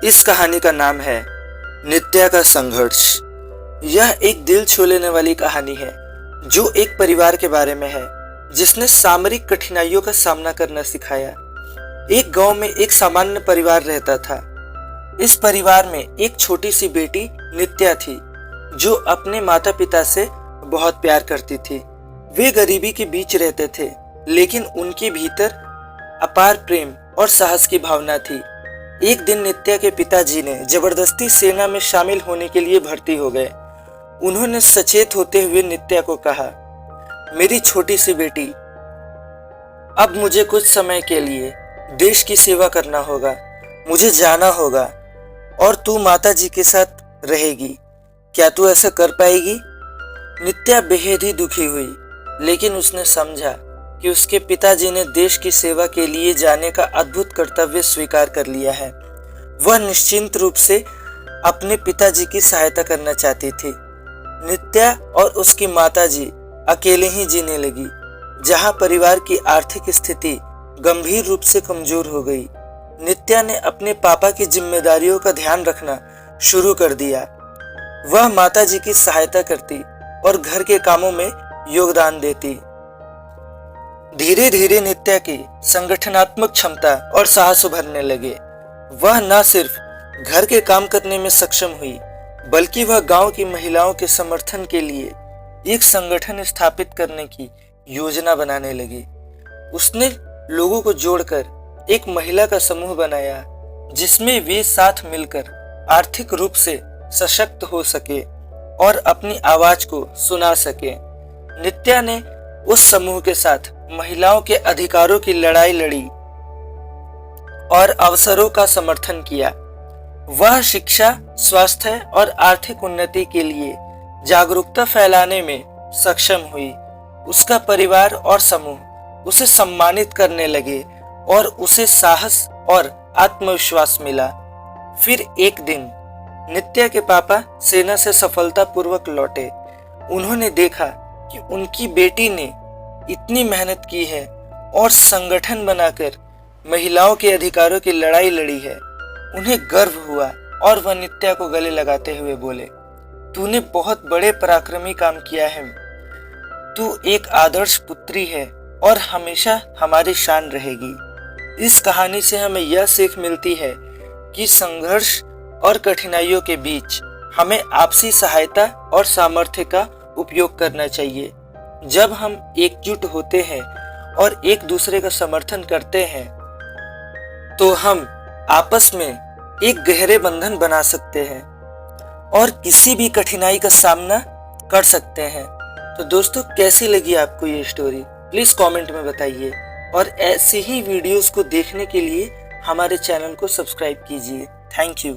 इस कहानी का नाम है नित्या का संघर्ष। यह एक दिल छू लेने वाली कहानी है जो एक परिवार के बारे में है जिसने सामरिक कठिनाइयों का सामना करना सिखाया। एक गांव में एक सामान्य परिवार रहता था। इस परिवार में एक छोटी सी बेटी नित्या थी जो अपने माता पिता से बहुत प्यार करती थी। वे गरीबी के बीच रहते थे लेकिन उनके भीतर अपार प्रेम और साहस की भावना थी। एक दिन नित्या के पिताजी ने जबरदस्ती सेना में शामिल होने के लिए भर्ती हो गए। उन्होंने सचेत होते हुए नित्या को कहा, मेरी छोटी सी बेटी, अब मुझे कुछ समय के लिए देश की सेवा करना होगा, मुझे जाना होगा और तू माताजी के साथ रहेगी। क्या तू ऐसा कर पाएगी? नित्या बेहद ही दुखी हुई, लेकिन उसने समझा कि उसके पिताजी ने देश की सेवा के लिए जाने का अद्भुत कर्तव्य स्वीकार कर लिया है। वह निश्चिंत रूप से अपने पिताजी की सहायता करना चाहती थी। नित्या और उसकी माताजी अकेले ही जीने लगी, जहां परिवार की आर्थिक स्थिति गंभीर रूप से कमजोर हो गई। नित्या ने अपने पापा की जिम्मेदारियों का ध्यान रखना शुरू कर दिया। वह माताजी की सहायता करती और घर के कामों में योगदान देती। धीरे धीरे नित्या की संगठनात्मक क्षमता और साहस उभरने लगे। वह न सिर्फ घर के काम करने में सक्षम हुई, बल्कि वह गांव की महिलाओं के समर्थन के लिए एक संगठन स्थापित करने की योजना बनाने लगी। उसने लोगों को जोड़कर एक महिला का समूह बनाया जिसमें वे साथ मिलकर आर्थिक रूप से सशक्त हो सके और अपनी आवाज को सुना सके। नित्या ने उस समूह के साथ महिलाओं के अधिकारों की लड़ाई लड़ी और अवसरों का समर्थन किया। वह शिक्षा, स्वास्थ्य और आर्थिक उन्नति के लिए जागरूकता फैलाने में सक्षम हुई। उसका परिवार और समूह उसे सम्मानित करने लगे और उसे साहस और आत्मविश्वास मिला। फिर एक दिन नित्या के पापा सेना से सफलतापूर्वक लौटे। उन्होंने देखा कि उनकी बेटी ने इतनी मेहनत की है और संगठन बनाकर महिलाओं के अधिकारों की लड़ाई लड़ी है। उन्हें गर्व हुआ और वह नित्या को गले लगाते हुए बोले, तूने बहुत बड़े पराक्रमी काम किया है। तू एक आदर्श पुत्री है और हमेशा हमारी शान रहेगी। इस कहानी से हमें यह सीख मिलती है कि संघर्ष और कठिनाइयों के बीच हमें आपसी सहायता और सामर्थ्य का उपयोग करना चाहिए। जब हम एकजुट होते हैं और एक दूसरे का समर्थन करते हैं तो हम आपस में एक गहरे बंधन बना सकते हैं और किसी भी कठिनाई का सामना कर सकते हैं। तो दोस्तों, कैसी लगी आपको ये स्टोरी? प्लीज कमेंट में बताइए और ऐसे ही वीडियोस को देखने के लिए हमारे चैनल को सब्सक्राइब कीजिए। Thank you.